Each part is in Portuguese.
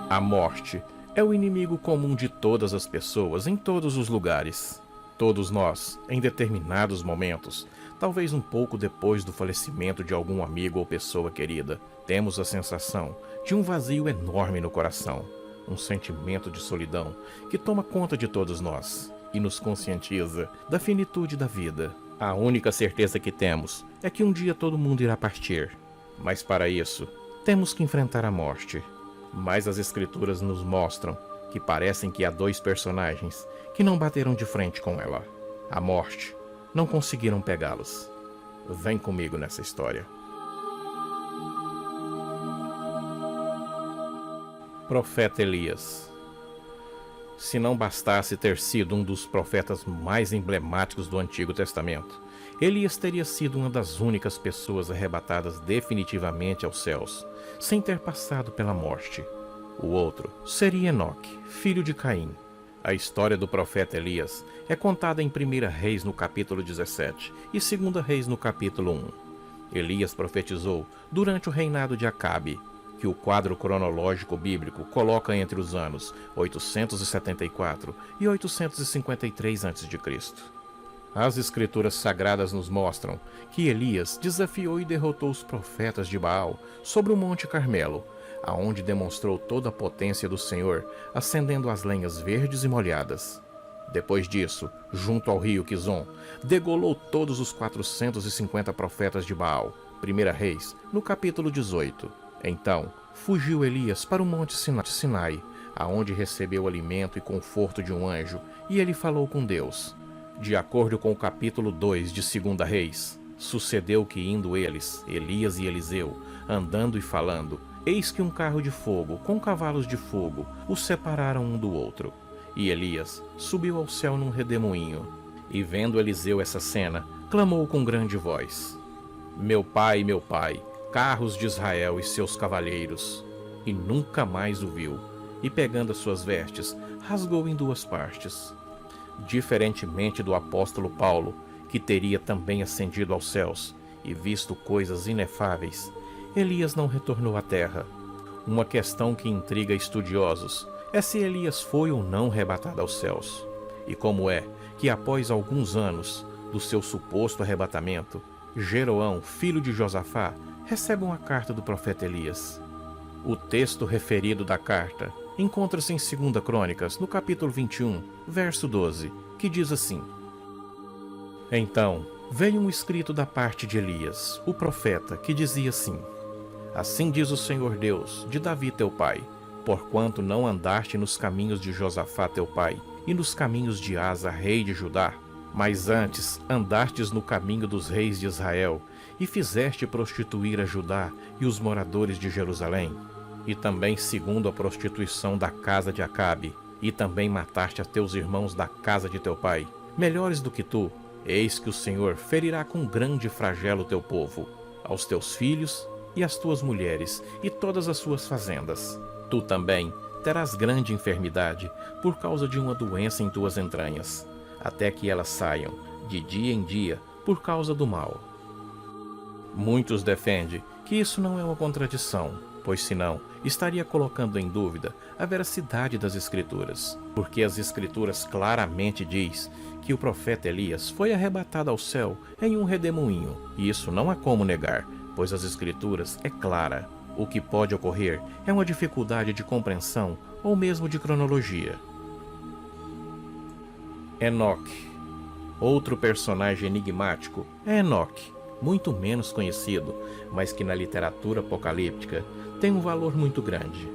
A morte é o inimigo comum de todas as pessoas em todos os lugares. Todos nós, em determinados momentos, talvez um pouco depois do falecimento de algum amigo ou pessoa querida, temos a sensação de um vazio enorme no coração, um sentimento de solidão que toma conta de todos nós e nos conscientiza da finitude da vida. A única certeza que temos é que um dia todo mundo irá partir, mas para isso temos que enfrentar a morte. Mas as escrituras nos mostram que parecem que há dois personagens que não bateram de frente com ela. A morte. Não conseguiram pegá-los. Vem comigo nessa história. Profeta Elias. Se não bastasse ter sido um dos profetas mais emblemáticos do Antigo Testamento, Elias teria sido uma das únicas pessoas arrebatadas definitivamente aos céus, sem ter passado pela morte. O outro seria Enoque, filho de Caim. A história do profeta Elias é contada em 1 Reis no capítulo 17 e 2 Reis no capítulo 1. Elias profetizou durante o reinado de Acabe, que o quadro cronológico bíblico coloca entre os anos 874 e 853 a.C. As escrituras sagradas nos mostram que Elias desafiou e derrotou os profetas de Baal sobre o Monte Carmelo, aonde demonstrou toda a potência do Senhor, acendendo as lenhas verdes e molhadas. Depois disso, junto ao rio Quizon, degolou todos os 450 profetas de Baal. 1 Reis, no capítulo 18. Então, fugiu Elias para o Monte Sinai, aonde recebeu alimento e conforto de um anjo, e ele falou com Deus. De acordo com o capítulo 2 de 2 Reis, sucedeu que indo eles, Elias e Eliseu, andando e falando, eis que um carro de fogo, com cavalos de fogo, os separaram um do outro. E Elias subiu ao céu num redemoinho. E vendo Eliseu essa cena, clamou com grande voz: meu pai, carros de Israel e seus cavaleiros. E nunca mais o viu. E pegando as suas vestes, rasgou em duas partes. Diferentemente do apóstolo Paulo, que teria também ascendido aos céus e visto coisas inefáveis, Elias não retornou à terra. Uma questão que intriga estudiosos é se Elias foi ou não arrebatado aos céus, e como é que após alguns anos do seu suposto arrebatamento, Jeroão, filho de Josafá, recebe uma carta do profeta Elias. O texto referido da carta encontra-se em 2 Crônicas, no capítulo 21, verso 12, que diz assim: Então veio um escrito da parte de Elias, o profeta, que dizia assim: Assim diz o Senhor Deus de Davi teu pai, porquanto não andaste nos caminhos de Josafá teu pai, e nos caminhos de Asa, rei de Judá, mas antes andastes no caminho dos reis de Israel, e fizeste prostituir a Judá e os moradores de Jerusalém, e também segundo a prostituição da casa de Acabe, e também mataste a teus irmãos da casa de teu pai, melhores do que tu. Eis que o Senhor ferirá com grande flagelo teu povo, aos teus filhos e às tuas mulheres, e todas as suas fazendas. Tu também terás grande enfermidade, por causa de uma doença em tuas entranhas, até que elas saiam, de dia em dia, por causa do mal. Muitos defendem que isso não é uma contradição, pois senão estaria colocando em dúvida a veracidade das Escrituras, porque as Escrituras claramente diz que o profeta Elias foi arrebatado ao céu em um redemoinho, e isso não há como negar, pois as Escrituras é clara. O que pode ocorrer é uma dificuldade de compreensão ou mesmo de cronologia. Enoque. Outro personagem enigmático é Enoque, muito menos conhecido, mas que na literatura apocalíptica tem um valor muito grande.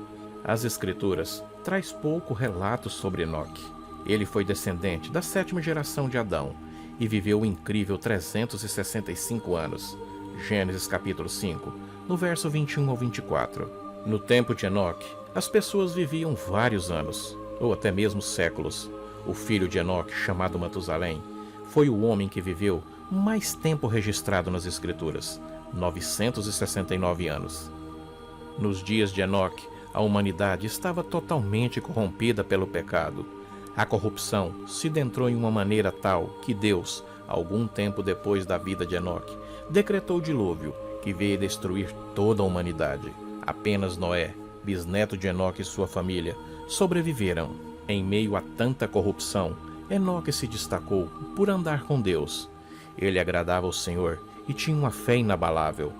As Escrituras traz pouco relato sobre Enoque. Ele foi descendente da 7ª geração de Adão e viveu um incrível 365 anos. Gênesis capítulo 5, no verso 21 ao 24. No tempo de Enoque, as pessoas viviam vários anos, ou até mesmo séculos. O filho de Enoque, chamado Matusalém, foi o homem que viveu mais tempo registrado nas Escrituras, 969 anos. Nos dias de Enoque, a humanidade estava totalmente corrompida pelo pecado. A corrupção se adentrou em uma maneira tal que Deus, algum tempo depois da vida de Enoque, decretou o dilúvio, que veio destruir toda a humanidade. Apenas Noé bisneto de Enoque e sua família, sobreviveram. Em meio a tanta corrupção, Enoque se destacou por andar com Deus. Ele agradava ao Senhor e tinha uma fé inabalável.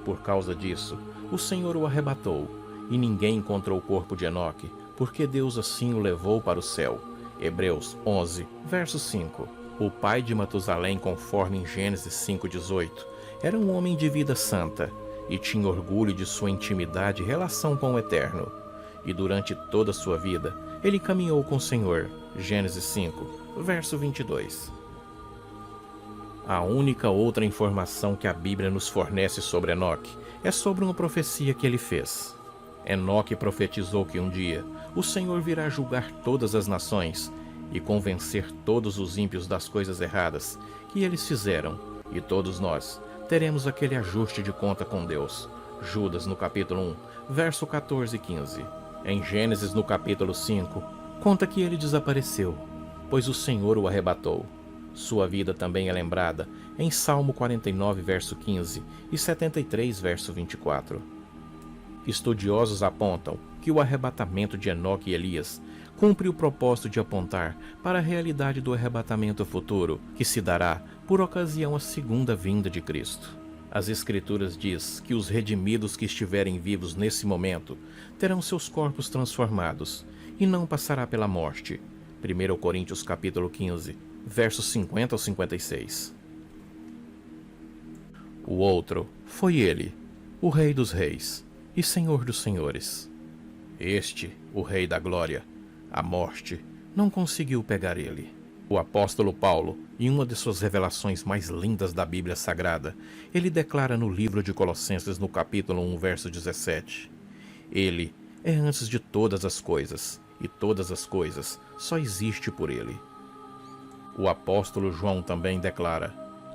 Por causa disso, o Senhor o arrebatou, e ninguém encontrou o corpo de Enoque, porque Deus assim o levou para o céu. Hebreus 11, verso 5. O pai de Matusalém, conforme em Gênesis 5,18, era um homem de vida santa, e tinha orgulho de sua intimidade e relação com o Eterno. E durante toda a sua vida, ele caminhou com o Senhor. Gênesis 5, verso 22. A única outra informação que a Bíblia nos fornece sobre Enoque é sobre uma profecia que ele fez. Enoque profetizou que um dia o Senhor virá julgar todas as nações e convencer todos os ímpios das coisas erradas que eles fizeram, e todos nós teremos aquele ajuste de conta com Deus. Judas, no capítulo 1, verso 14 e 15. Em Gênesis, no capítulo 5, conta que ele desapareceu, pois o Senhor o arrebatou. Sua vida também é lembrada em Salmo 49, verso 15 e 73, verso 24. Estudiosos apontam que o arrebatamento de Enoque e Elias cumpre o propósito de apontar para a realidade do arrebatamento futuro, que se dará por ocasião da segunda vinda de Cristo. As Escrituras diz que os redimidos que estiverem vivos nesse momento terão seus corpos transformados e não passará pela morte. 1 Coríntios capítulo 15, versos 50 ao 56. O outro foi ele, o Rei dos Reis e Senhor dos Senhores. Este, o Rei da Glória, a morte, não conseguiu pegar ele. O apóstolo Paulo, em uma de suas revelações mais lindas da Bíblia Sagrada, ele declara no livro de Colossenses, no capítulo 1, verso 17: Ele é antes de todas as coisas, e todas as coisas só existem por ele. O apóstolo João também declara: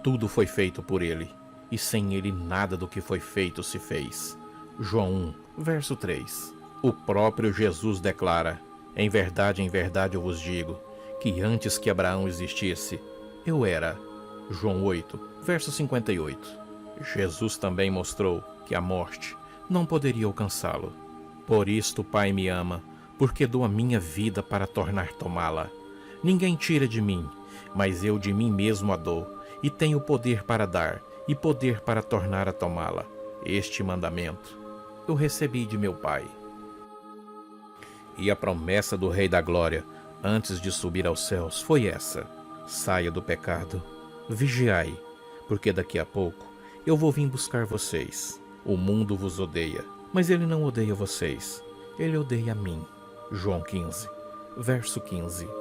tudo foi feito por ele, e sem ele nada do que foi feito se fez. João 1, verso 3. O próprio Jesus declara: em verdade eu vos digo, que antes que Abraão existisse, eu era. João 8, verso 58. Jesus também mostrou que a morte não poderia alcançá-lo. Por isto o Pai me ama, porque dou a minha vida para tornar tomá-la. Ninguém tira de mim, mas eu de mim mesmo a dou, e tenho poder para dar, e poder para tornar a tomá-la. Este mandamento eu recebi de meu Pai. E a promessa do Rei da Glória, antes de subir aos céus, foi essa: saia do pecado, vigiai, porque daqui a pouco eu vou vir buscar vocês. O mundo vos odeia, mas ele não odeia vocês, ele odeia a mim. João 15, verso 15.